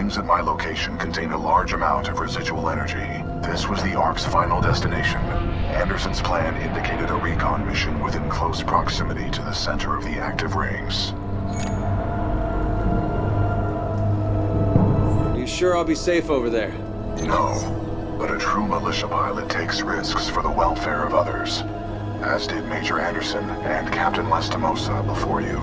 mines at my location contained a large amount of residual energy. This was the Ark's final destination. Anderson's plan indicated a recon mission within close proximity to the center of the active rings. You sure I'll be safe over there? No, but a true militia pilot takes risks for the welfare of others. As did Major Anderson and Captain Lastimosa before you.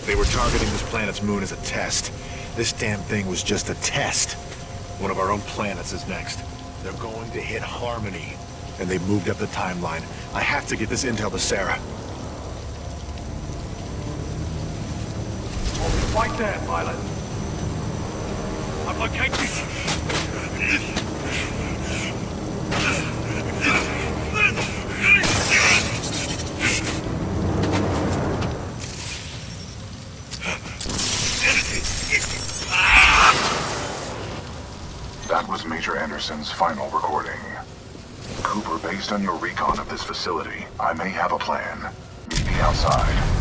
They were targeting this planet's moon as a test. This damn thing was just a test. One of our own planets is next. They're going to hit Harmony. And they moved up the timeline. I have to get this intel to Sarah. Hold right there, pilot. I've located... That was Major Anderson's final recording. Cooper, based on your recon of this facility, I may have a plan. Meet me outside.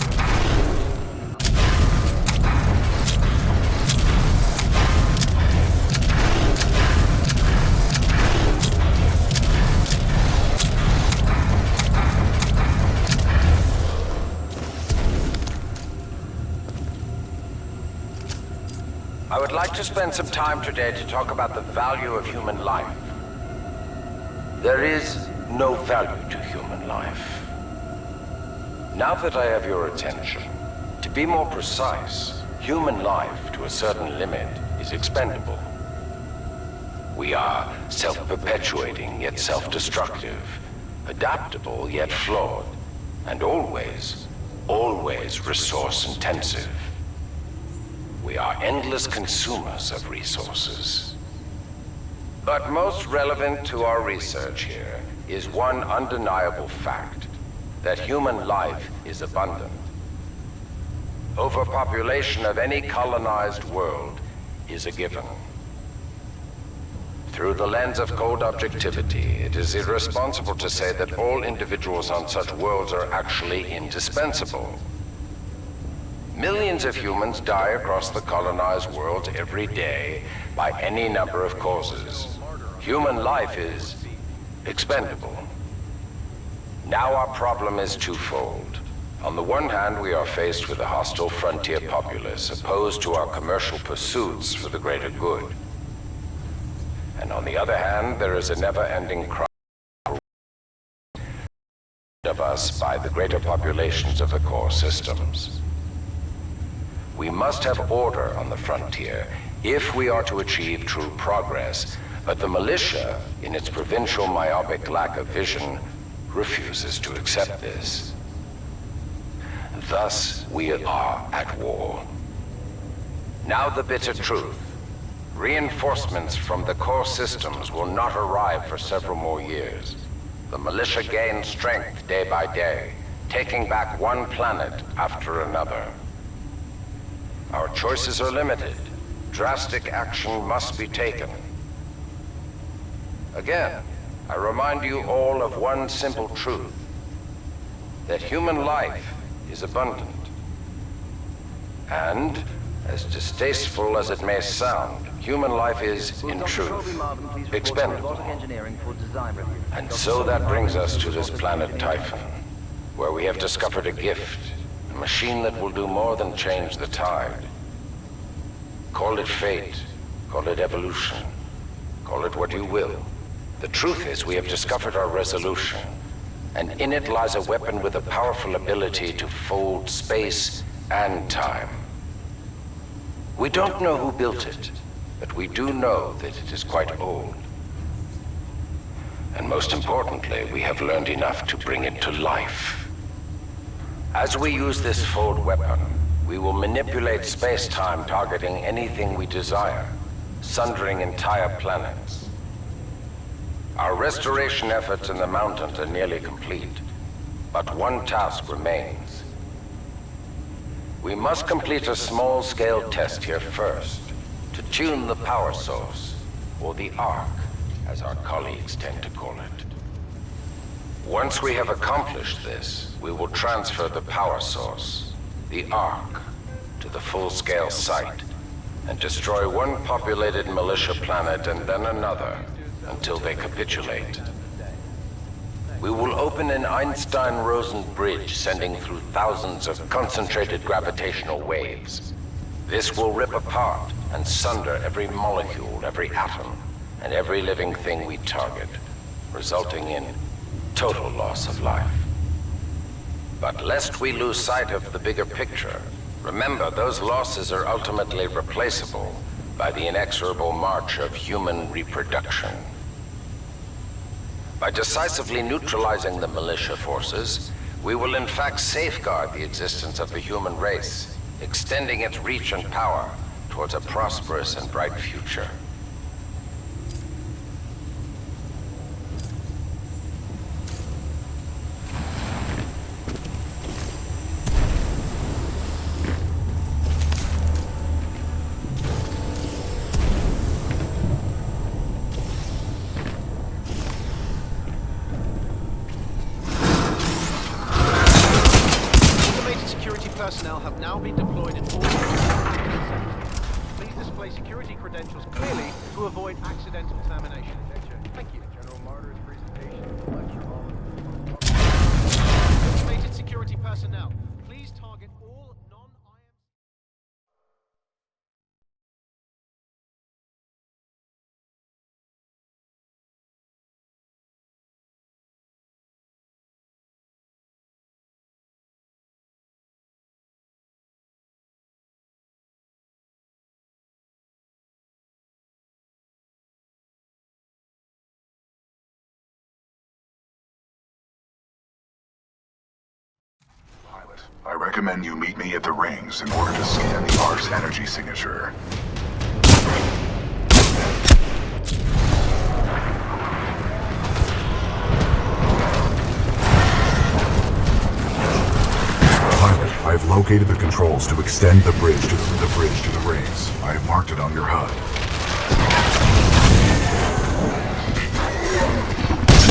I would like to spend some time today to talk about the value of human life. There is no value to human life. Now that I have your attention, to be more precise, human life to a certain limit is expendable. We are self-perpetuating yet self-destructive, adaptable yet flawed, and always resource-intensive. We are endless consumers of resources. But most relevant to our research here is one undeniable fact, that human life is abundant. Overpopulation of any colonized world is a given. Through the lens of cold objectivity, it is irresponsible to say that all individuals on such worlds are actually indispensable. Millions of humans die across the colonized world every day by any number of causes. Human life is expendable. Now our problem is twofold. On the one hand, we are faced with a hostile frontier populace opposed to our commercial pursuits for the greater good. And on the other hand, there is a never-ending cry of us by the greater populations of the core systems. We must have order on the frontier if we are to achieve true progress, but the militia, in its provincial myopic lack of vision, refuses to accept this. Thus, we are at war. Now the bitter truth. Reinforcements from the core systems will not arrive for several more years. The militia gains strength day by day, taking back one planet after another. Our choices are limited. Drastic action must be taken. Again, I remind you all of one simple truth, that human life is abundant. And, as distasteful as it may sound, human life is, in truth, expendable. And so that brings us to this planet Typhon, where we have discovered a gift, a machine that will do more than change the tide. Call it fate, call it evolution, call it what you will. The truth is, we have discovered our resolution, and in it lies a weapon with a powerful ability to fold space and time. We don't know who built it, but we do know that it is quite old. And most importantly, we have learned enough to bring it to life. As we use this fold weapon, We will manipulate space-time, targeting anything we desire, sundering entire planets. Our restoration efforts in the mountains are nearly complete, but one task remains. We must complete a small-scale test here first, to tune the power source, or the Ark, as our colleagues tend to call it. Once we have accomplished this, we will transfer the power source, the Ark, to the full-scale site, and destroy one populated militia planet and then another, until they capitulate. We will open an Einstein-Rosen bridge sending through thousands of concentrated gravitational waves. This will rip apart and sunder every molecule, every atom, and every living thing we target, resulting in total loss of life. But lest we lose sight of the bigger picture, remember those losses are ultimately replaceable by the inexorable march of human reproduction. By decisively neutralizing the militia forces, we will in fact safeguard the existence of the human race, extending its reach and power towards a prosperous and bright future. Personnel have now been deployed in all sectors. Please display security credentials clearly to avoid accidental termination. Thank you. General Martyr's presentation in the lecture hall. Automated security personnel, please target all non-IM... Pilot, I recommend you meet me at the rings in order to scan the Ark's energy signature. Pilot, I've located the controls to extend the bridge to the rings. I have marked it on your HUD.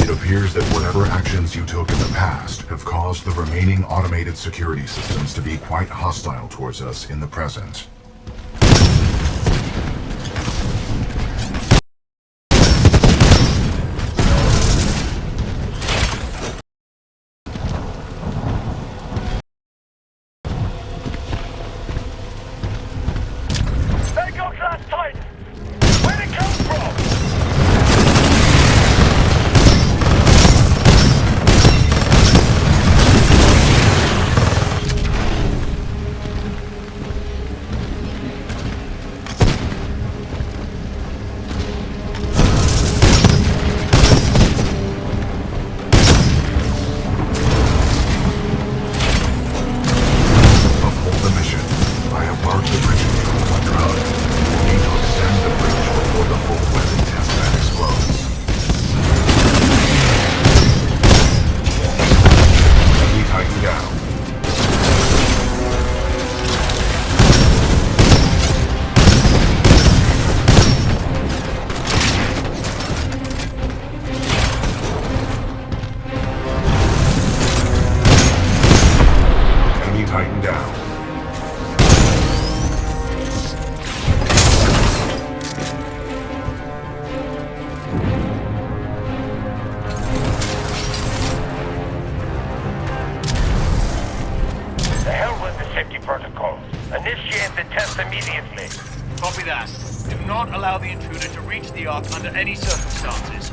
It appears that whatever actions you took in the past have caused the remaining automated security systems to be quite hostile towards us in the present. There goes last Titan! Where'd it come from? Tighten down. The hell with the safety protocols. Initiate the test immediately. Copy that. Do not allow the intruder to reach the Ark under any circumstances.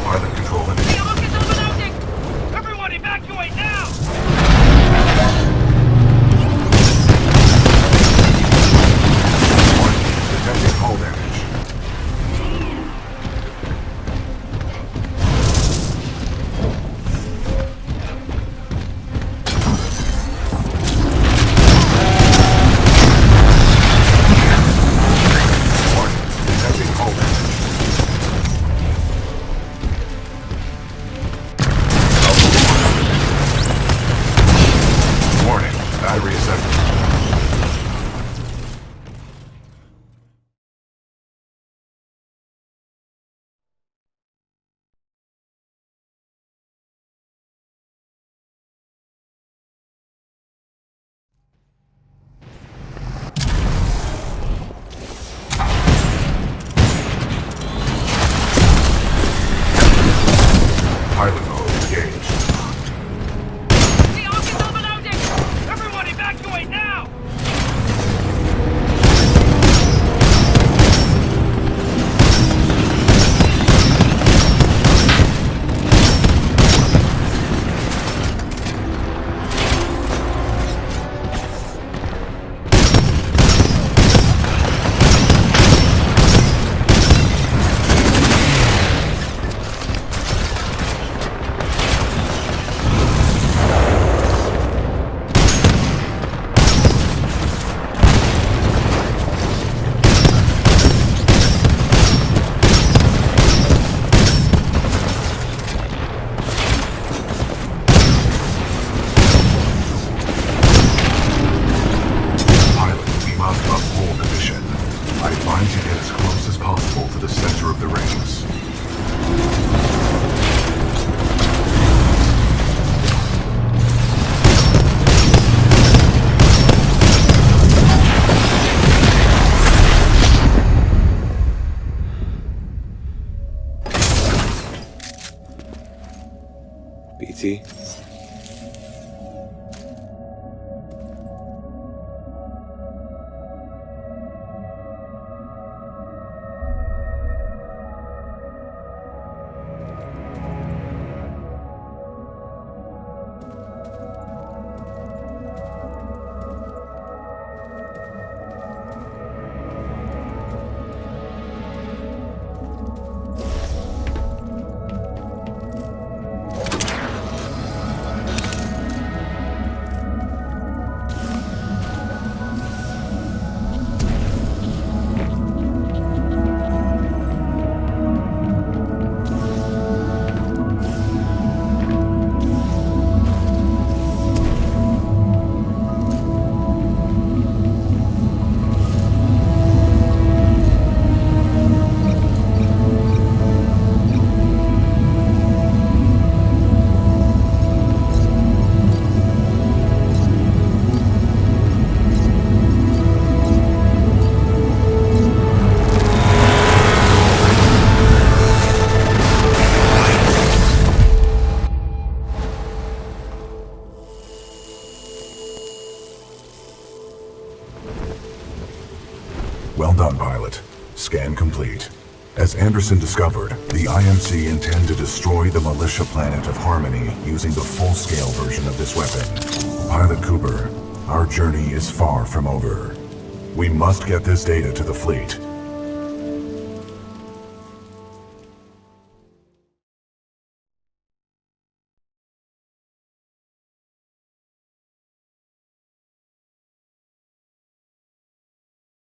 Pilot control initiated. The Ark is overloading! Everyone evacuate! PT. Well done, pilot. Scan complete. As Anderson discovered, the IMC intend to destroy the militia planet of Harmony using the full-scale version of this weapon. Pilot Cooper, our journey is far from over. We must get this data to the fleet